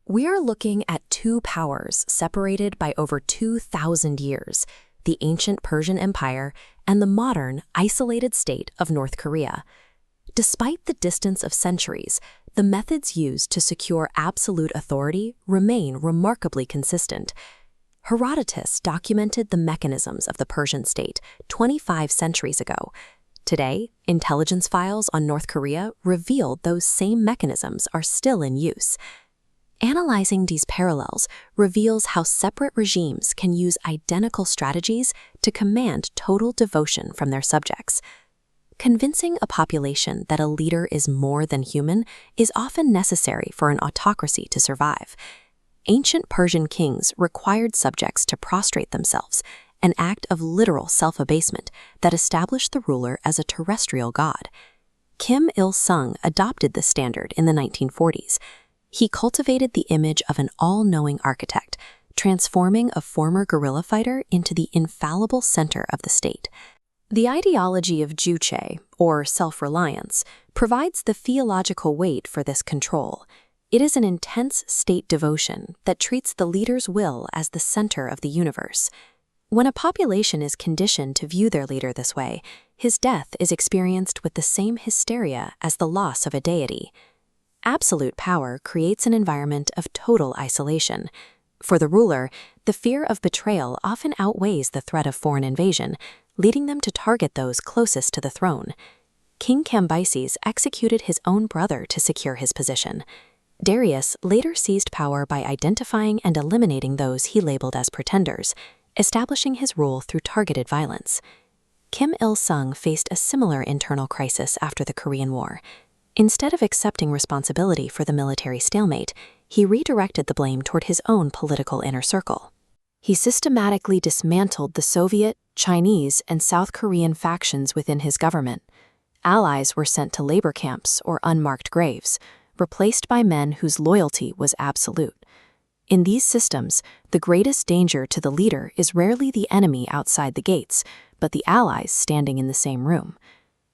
We are looking at two powers separated by over 2,000 years, the ancient Persian Empire and the modern, isolated state of North Korea. Despite the distance of centuries, the methods used to secure absolute authority remain remarkably consistent. Herodotus documented the mechanisms of the Persian state 25 centuries ago. Today, intelligence files on North Korea revealed those same mechanisms are still in use. Analyzing these parallels reveals how separate regimes can use identical strategies to command total devotion from their subjects. Convincing a population that a leader is more than human is often necessary for an autocracy to survive. Ancient Persian kings required subjects to prostrate themselves, an act of literal self-abasement that established the ruler as a terrestrial god. Kim Il-sung adopted this standard in the 1940s. He cultivated the image of an all-knowing architect, transforming a former guerrilla fighter into the infallible center of the state. The ideology of Juche, or self-reliance, provides the theological weight for this control. It is an intense state devotion that treats the leader's will as the center of the universe. When a population is conditioned to view their leader this way, his death is experienced with the same hysteria as the loss of a deity. Absolute power creates an environment of total isolation. For the ruler, the fear of betrayal often outweighs the threat of foreign invasion, leading them to target those closest to the throne. King Cambyses executed his own brother to secure his position. Darius later seized power by identifying and eliminating those he labeled as pretenders, establishing his rule through targeted violence. Kim Il-sung faced a similar internal crisis after the Korean War. Instead of accepting responsibility for the military stalemate, he redirected the blame toward his own political inner circle. He systematically dismantled the Soviet, Chinese, and South Korean factions within his government. Allies were sent to labor camps or unmarked graves, replaced by men whose loyalty was absolute. In these systems, the greatest danger to the leader is rarely the enemy outside the gates, but the allies standing in the same room.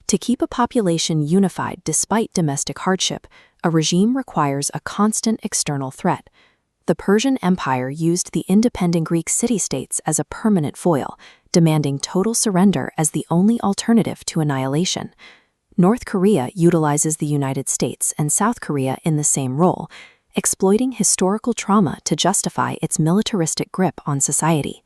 To keep a population unified despite domestic hardship, a regime requires a constant external threat. The Persian Empire used the independent Greek city-states as a permanent foil, demanding total surrender as the only alternative to annihilation. North Korea utilizes the United States and South Korea in the same role, exploiting historical trauma to justify its militaristic grip on society.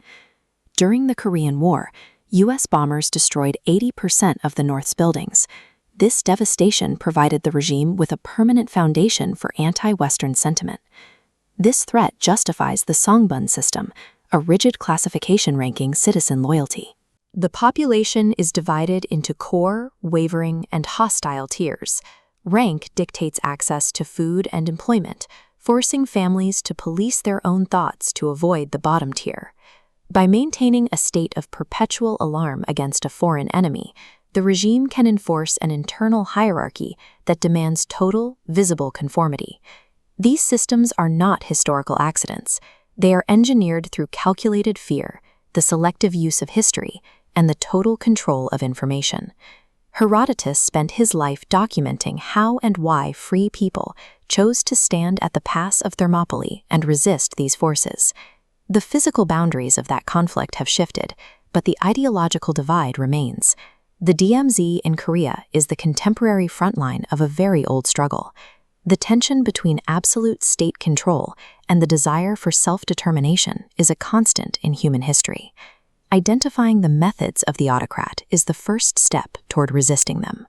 During the Korean War, U.S. bombers destroyed 80% of the North's buildings. This devastation provided the regime with a permanent foundation for anti-Western sentiment. This threat justifies the Songbun system, a rigid classification ranking citizen loyalty. The population is divided into core, wavering, and hostile tiers. Rank dictates access to food and employment, forcing families to police their own thoughts to avoid the bottom tier. By maintaining a state of perpetual alarm against a foreign enemy, the regime can enforce an internal hierarchy that demands total, visible conformity. These systems are not historical accidents. They are engineered through calculated fear, the selective use of history, and the total control of information. Herodotus spent his life documenting how and why free people chose to stand at the pass of Thermopylae and resist these forces. The physical boundaries of that conflict have shifted, but the ideological divide remains. The DMZ in Korea is the contemporary frontline of a very old struggle. The tension between absolute state control and the desire for self-determination is a constant in human history. Identifying the methods of the autocrat is the first step toward resisting them.